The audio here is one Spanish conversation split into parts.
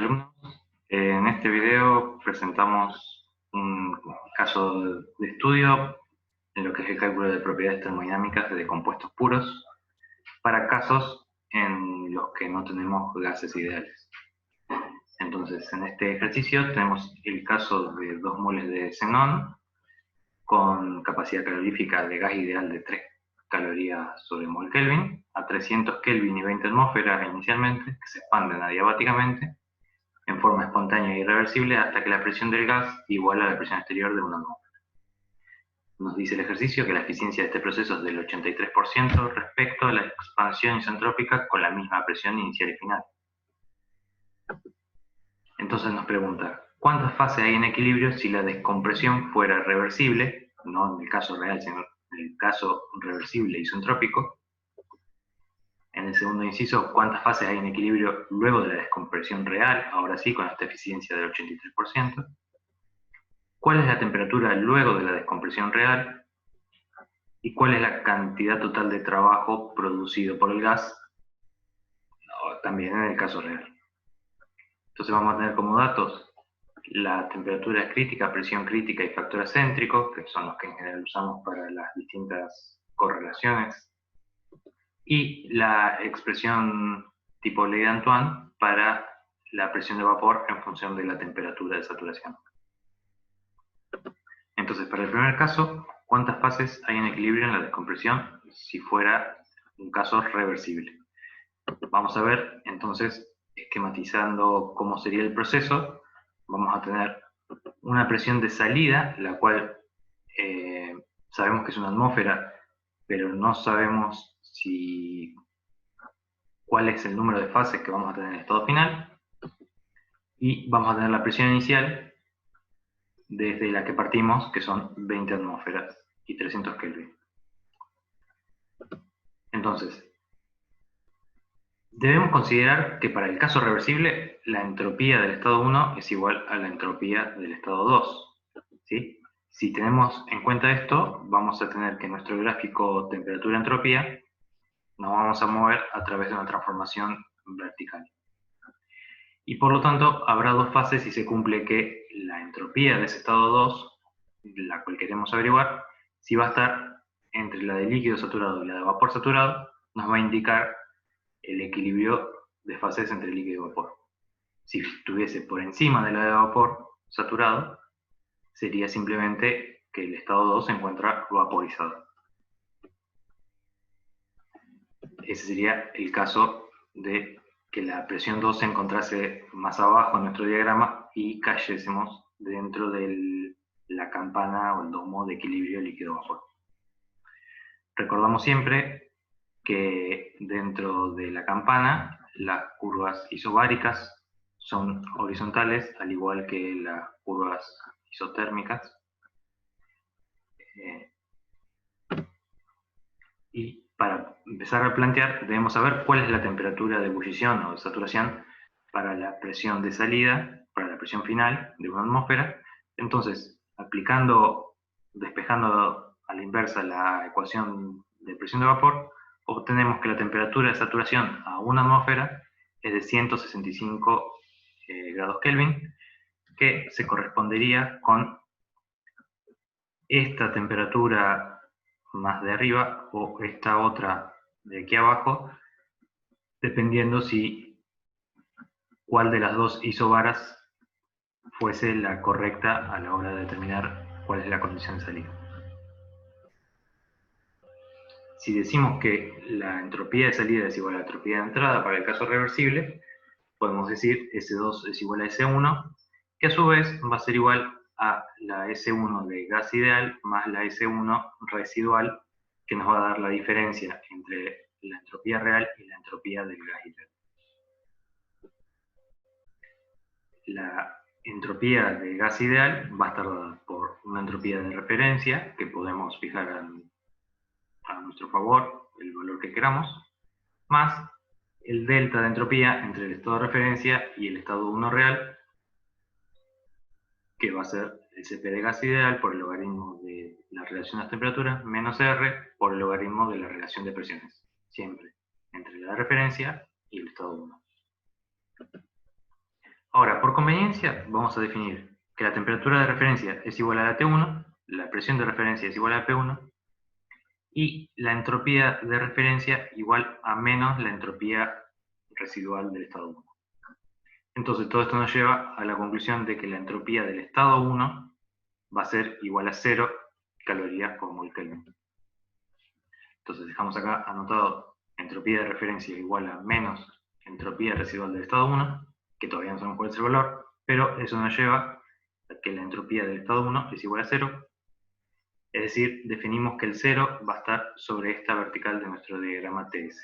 alumnos. En este video presentamos un caso de estudio en lo que es el cálculo de propiedades termodinámicas de compuestos puros para casos en los que no tenemos gases ideales. Entonces, en este ejercicio tenemos el caso de 2 moles de xenón con capacidad calorífica de gas ideal de 3 calorías sobre mol Kelvin, a 300 Kelvin y 20 atmósferas inicialmente, que se expanden adiabáticamente en forma espontánea e irreversible hasta que la presión del gas iguala a la presión exterior de una atmósfera. Nos dice el ejercicio que la eficiencia de este proceso es del 83% respecto a la expansión isentrópica con la misma presión inicial y final. Entonces nos pregunta, ¿cuántas fases hay en equilibrio si la descompresión fuera reversible, no en el caso real, sino en el caso reversible isentrópico? En el segundo inciso, ¿cuántas fases hay en equilibrio luego de la descompresión real, ahora sí con esta eficiencia del 83%? ¿Cuál es la temperatura luego de la descompresión real? ¿Y cuál es la cantidad total de trabajo producido por el gas? También en el caso real. Entonces vamos a tener como datos la temperatura crítica, presión crítica y factor acéntrico, que son los que en general usamos para las distintas correlaciones, y la expresión tipo ley de Antoine para la presión de vapor en función de la temperatura de saturación. Entonces, para el primer caso, ¿cuántas fases hay en equilibrio en la descompresión si fuera un caso reversible? Vamos a ver, entonces, esquematizando cómo sería el proceso, vamos a tener una presión de salida, la cual sabemos que es una atmósfera, pero no sabemos cuál es el número de fases que vamos a tener en el estado final, y vamos a tener la presión inicial desde la que partimos, que son 20 atmósferas y 300 Kelvin. Entonces, debemos considerar que para el caso reversible, la entropía del estado 1 es igual a la entropía del estado 2. ¿Sí? Si tenemos en cuenta esto, vamos a tener que nuestro gráfico temperatura-entropía nos vamos a mover a través de una transformación vertical. Y por lo tanto, habrá dos fases si se cumple que la entropía de ese estado 2, la cual queremos averiguar, si va a estar entre la de líquido saturado y la de vapor saturado, nos va a indicar el equilibrio de fases entre líquido y vapor. Si estuviese por encima de la de vapor saturado, sería simplemente que el estado 2 se encuentra vaporizado. Ese sería el caso de que la presión 2 se encontrase más abajo en nuestro diagrama y cayésemos dentro de la campana o el domo de equilibrio líquido-vapor. Recordamos siempre que dentro de la campana las curvas isobáricas son horizontales, al igual que las curvas isotérmicas. Y para empezar a plantear, debemos saber cuál es la temperatura de ebullición o de saturación para la presión de salida, para la presión final de una atmósfera. Entonces, despejando a la inversa la ecuación de presión de vapor, obtenemos que la temperatura de saturación a una atmósfera es de 165 grados Kelvin, que se correspondería con esta temperatura más de arriba o esta otra de aquí abajo, dependiendo cuál de las dos isobaras fuese la correcta a la hora de determinar cuál es la condición de salida. Si decimos que la entropía de salida es igual a la entropía de entrada para el caso reversible, podemos decir S2 es igual a S1, que a su vez va a ser igual a la S1 de gas ideal más la S1 residual, que nos va a dar la diferencia entre la entropía real y la entropía del gas ideal. La entropía de gas ideal va a estar dada por una entropía de referencia, que podemos fijar a nuestro favor, el valor que queramos, más el delta de entropía entre el estado de referencia y el estado 1 real, que va a ser el Cp de gas ideal por el logaritmo de la relación de las temperaturas menos R por el logaritmo de la relación de presiones, siempre entre la referencia y el estado 1. Ahora, por conveniencia, vamos a definir que la temperatura de referencia es igual a la T1, la presión de referencia es igual a P1, y la entropía de referencia igual a menos la entropía residual del estado 1. Entonces, todo esto nos lleva a la conclusión de que la entropía del estado 1 va a ser igual a 0 calorías por mol Kelvin. Entonces, dejamos acá anotado entropía de referencia igual a menos entropía residual del estado 1, que todavía no sabemos cuál es el valor, pero eso nos lleva a que la entropía del estado 1 es igual a 0. Es decir, definimos que el 0 va a estar sobre esta vertical de nuestro diagrama TS.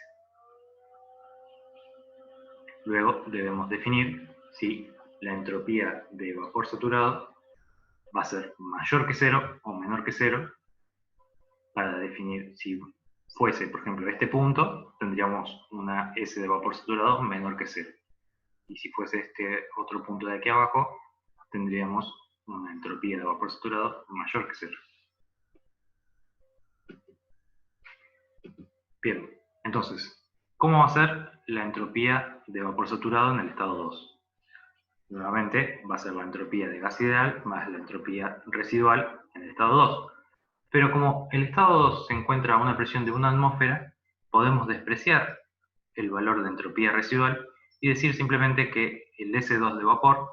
Luego debemos definir si la entropía de vapor saturado va a ser mayor que 0 o menor que 0, para definir si fuese, por ejemplo, este punto, tendríamos una S de vapor saturado menor que 0. Y si fuese este otro punto de aquí abajo, tendríamos una entropía de vapor saturado mayor que 0. Bien, entonces, ¿cómo va a ser la entropía de vapor saturado en el estado 2? Nuevamente, va a ser la entropía de gas ideal más la entropía residual en el estado 2. Pero como el estado 2 se encuentra a una presión de 1 atmósfera, podemos despreciar el valor de entropía residual y decir simplemente que el S2 de vapor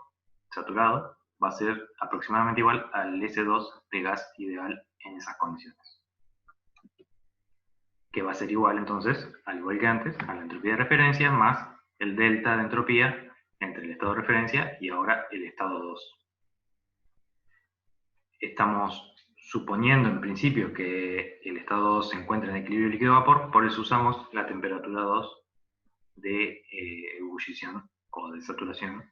saturado va a ser aproximadamente igual al S2 de gas ideal en esas condiciones. Que va a ser igual entonces, al igual que antes, a la entropía de referencia más el delta de entropía entre el estado de referencia y ahora el estado 2. Estamos suponiendo en principio que el estado 2 se encuentra en equilibrio líquido-vapor, por eso usamos la temperatura 2 de ebullición o de saturación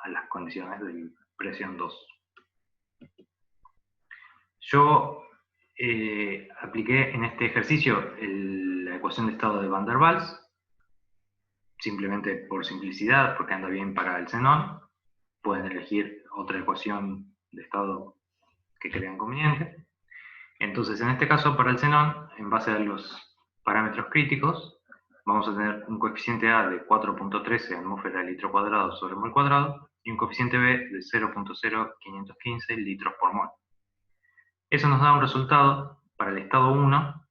a las condiciones de presión 2. Yo apliqué en este ejercicio la ecuación de estado de Van der Waals, simplemente por simplicidad, porque anda bien para el xenón. Pueden elegir otra ecuación de estado que crean conveniente. Entonces, en este caso, para el xenón, en base a los parámetros críticos, vamos a tener un coeficiente A de 4.13 atmósfera de litro cuadrado sobre mol cuadrado y un coeficiente B de 0.0515 litros por mol. Eso nos da un resultado para el estado 1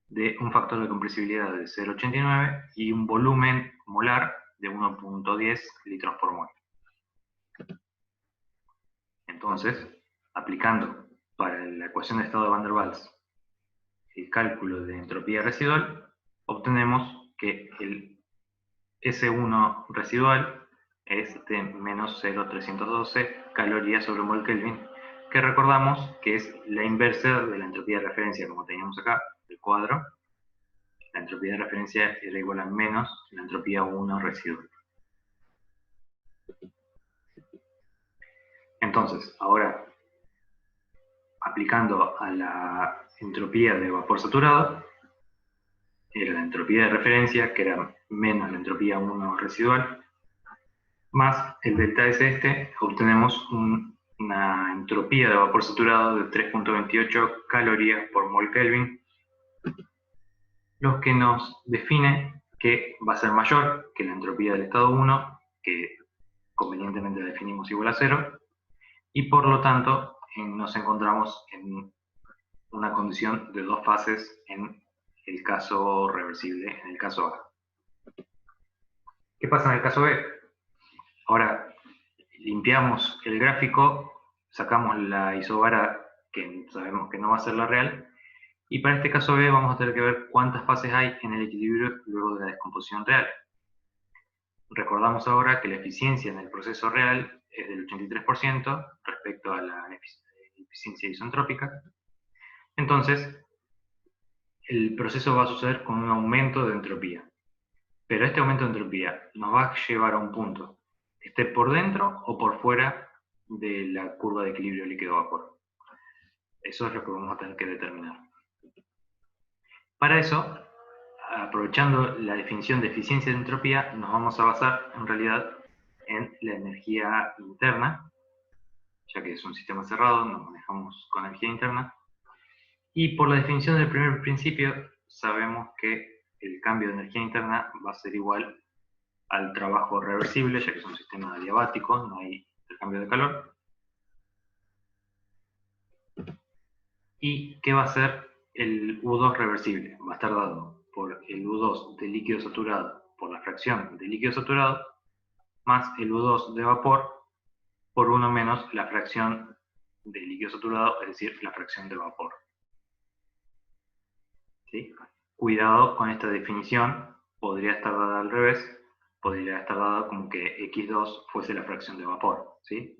de un factor de compresibilidad de 0.89 y un volumen molar de 1.10 litros por mol. Entonces, aplicando para la ecuación de estado de Van der Waals el cálculo de entropía residual, obtenemos que el S1 residual es de menos 0.312 calorías sobre mol Kelvin, que recordamos que es la inversa de la entropía de referencia, como teníamos acá, el cuadro. La entropía de referencia era igual a menos la entropía 1 residual. Entonces, ahora, aplicando a la entropía de vapor saturado, era la entropía de referencia, que era menos la entropía 1 residual, más el delta S este, obtenemos una entropía de vapor saturado de 3.28 calorías por mol Kelvin, lo que nos define que va a ser mayor que la entropía del estado 1, que convenientemente la definimos igual a 0, y por lo tanto nos encontramos en una condición de dos fases en el caso reversible, en el caso A. ¿Qué pasa en el caso B? Ahora limpiamos el gráfico, sacamos la isobara que sabemos que no va a ser la real, y para este caso B vamos a tener que ver cuántas fases hay en el equilibrio luego de la descomposición real. Recordamos ahora que la eficiencia en el proceso real es del 83% respecto a la eficiencia isentrópica. Entonces, el proceso va a suceder con un aumento de entropía. Pero este aumento de entropía nos va a llevar a un punto, esté por dentro o por fuera de la curva de equilibrio líquido-vapor. Eso es lo que vamos a tener que determinar. Para eso, aprovechando la definición de eficiencia de entropía, nos vamos a basar en realidad en la energía interna, ya que es un sistema cerrado, nos manejamos con energía interna. Y por la definición del primer principio, sabemos que el cambio de energía interna va a ser igual al trabajo reversible, ya que es un sistema adiabático, no hay intercambio de calor. ¿Y qué va a ser el U2 reversible? Va a estar dado por el U2 de líquido saturado por la fracción de líquido saturado, más el U2 de vapor por 1 menos la fracción de líquido saturado, es decir, la fracción de vapor. ¿Sí? Cuidado con esta definición, podría estar dada al revés, podría estar dada como que X2 fuese la fracción de vapor. ¿Sí?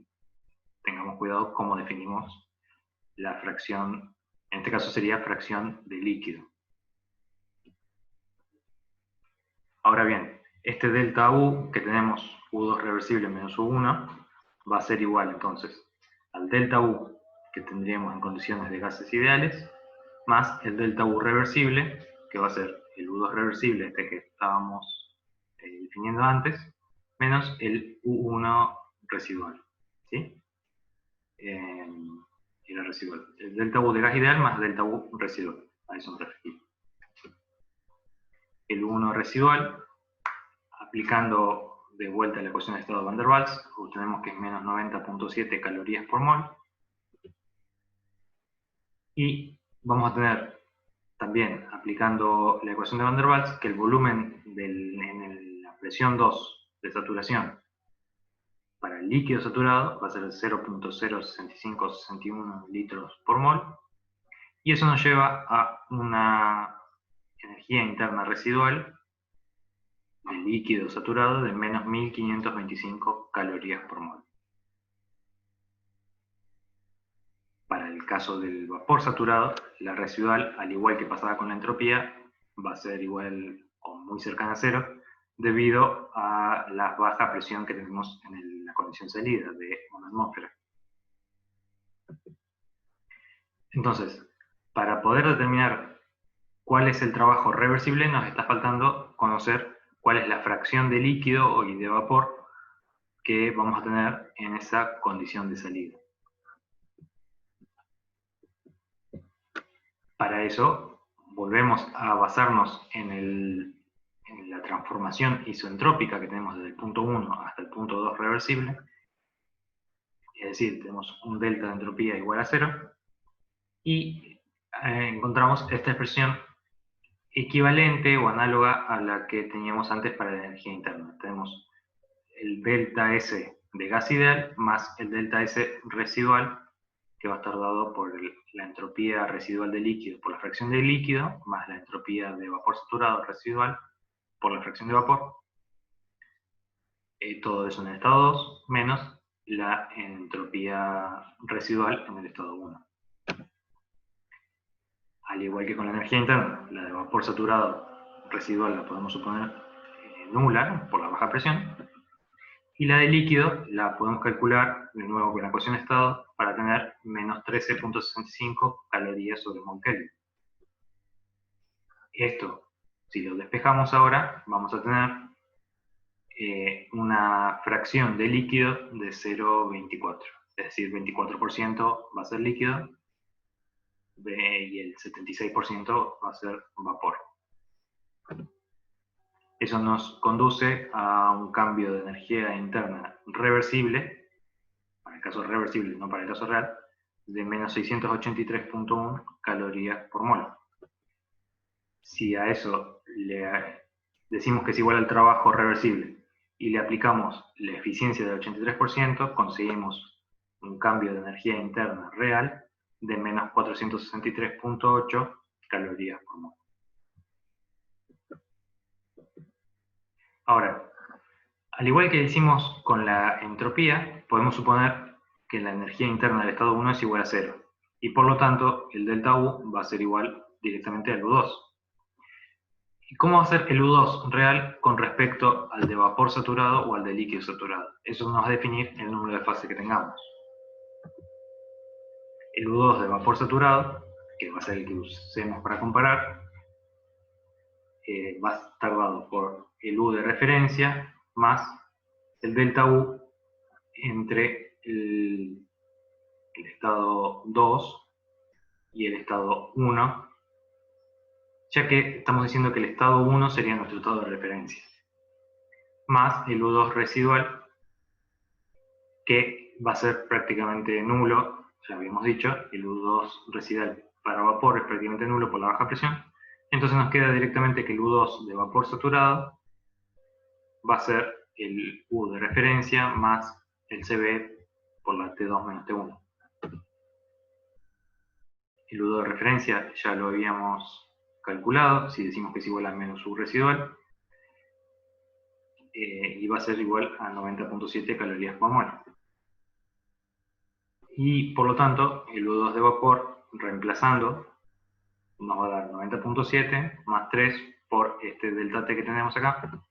Tengamos cuidado cómo definimos la fracción, en este caso sería fracción de líquido. Ahora bien, este delta U que tenemos, U2 reversible menos U1, va a ser igual entonces al delta U que tendríamos en condiciones de gases ideales, más el delta U reversible, que va a ser el U2 reversible este que estábamos definiendo antes, menos el U1 residual. ¿Sí? Era residual. El delta U de gas ideal más delta U residual. A eso me refiero. El U1 residual, aplicando de vuelta la ecuación de estado de Van der Waals, obtenemos que es menos 90.7 calorías por mol. Y vamos a tener también, aplicando la ecuación de Van der Waals, que el volumen en la presión 2 de saturación para el líquido saturado va a ser 0.06561 litros por mol. Y eso nos lleva a una energía interna residual del líquido saturado de menos 1525 calorías por mol. Para el caso del vapor saturado, la residual, al igual que pasaba con la entropía, va a ser igual o muy cercana a cero, debido a la baja presión que tenemos en la condición salida de una atmósfera. Entonces, para poder determinar cuál es el trabajo reversible, nos está faltando conocer cuál es la fracción de líquido y de vapor que vamos a tener en esa condición de salida. Para eso, volvemos a basarnos en la transformación isoentrópica que tenemos desde el punto 1 hasta el punto 2 reversible. Es decir, tenemos un delta de entropía igual a 0. Y encontramos esta expresión equivalente o análoga a la que teníamos antes para la energía interna. Tenemos el delta S de gas ideal más el delta S residual, que va a estar dado por la entropía residual de líquido por la fracción de líquido, más la entropía de vapor saturado residual por la fracción de vapor. Todo eso en el estado 2, menos la entropía residual en el estado 1. Al igual que con la energía interna, la de vapor saturado residual la podemos suponer nula por la baja presión, y la de líquido la podemos calcular de nuevo con la ecuación de estado para tener menos 13.65 calorías sobre mol Kelvin. Esto, si lo despejamos ahora, vamos a tener una fracción de líquido de 0,24. Es decir, 24% va a ser líquido y el 76% va a ser vapor. Eso nos conduce a un cambio de energía interna reversible, para el caso reversible, no para el caso real, de menos 683.1 calorías por mol. Si a eso le decimos que es igual al trabajo reversible y le aplicamos la eficiencia del 83%, conseguimos un cambio de energía interna real de menos 463.8 calorías por mol. Ahora, al igual que hicimos con la entropía, podemos suponer que la energía interna del estado 1 es igual a 0, y por lo tanto el delta U va a ser igual directamente al U2. ¿Y cómo va a ser el U2 real con respecto al de vapor saturado o al de líquido saturado? Eso nos va a definir el número de fase que tengamos. El U2 de vapor saturado, que va a ser el que usemos para comparar, va a estar dado por el U de referencia más el delta U entre el estado 2 y el estado 1, ya que estamos diciendo que el estado 1 sería nuestro estado de referencia. más el U2 residual, que va a ser prácticamente nulo, ya habíamos dicho, el U2 residual para vapor es prácticamente nulo por la baja presión, entonces nos queda directamente que el U2 de vapor saturado va a ser el U de referencia más el CB por la T2 menos T1. El U2 de referencia ya lo habíamos calculado, si decimos que es igual a menos U residual, y va a ser igual a 90.7 calorías por mol. Y por lo tanto, el U2 de vapor, reemplazando, nos va a dar 90.7 más 3 por este delta T que tenemos acá,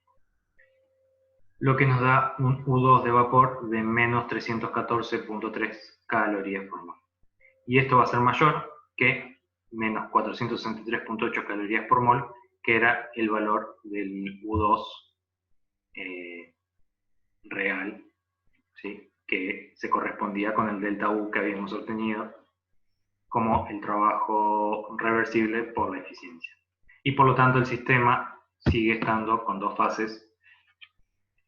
lo que nos da un U2 de vapor de menos 314.3 calorías por mol. Y esto va a ser mayor que menos 463.8 calorías por mol, que era el valor del U2 real, ¿sí? Que se correspondía con el delta U que habíamos obtenido como el trabajo reversible por la eficiencia. Y por lo tanto el sistema sigue estando con dos fases,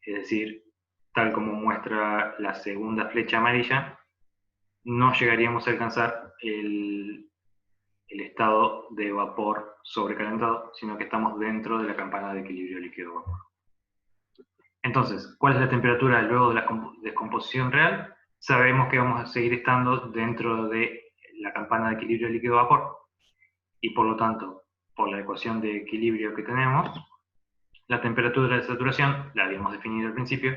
es decir, tal como muestra la segunda flecha amarilla, no llegaríamos a alcanzar el estado de vapor sobrecalentado, sino que estamos dentro de la campana de equilibrio líquido-vapor. Entonces, ¿cuál es la temperatura luego de la descomposición real? Sabemos que vamos a seguir estando dentro de la campana de equilibrio líquido-vapor. Y por lo tanto, por la ecuación de equilibrio que tenemos, la temperatura de saturación, la habíamos definido al principio,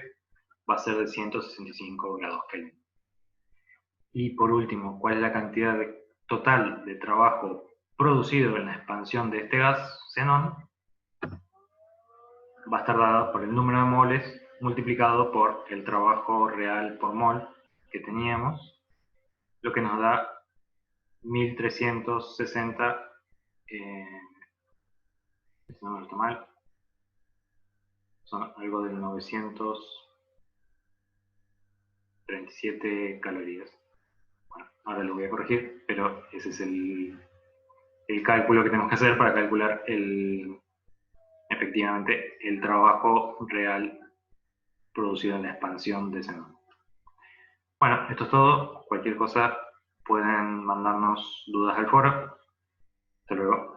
va a ser de 165 grados Kelvin. Y por último, ¿cuál es la cantidad total de trabajo producido en la expansión de este gas, xenón? Va a estar dada por el número de moles multiplicado por el trabajo real por mol que teníamos, lo que nos da 1360, si no me lo está mal, son algo de 937 calorías. Bueno, ahora lo voy a corregir, pero ese es el cálculo que tenemos que hacer para calcular efectivamente el trabajo real producido en la expansión de xenón. Bueno, esto es todo. Cualquier cosa pueden mandarnos dudas al foro. Hasta luego.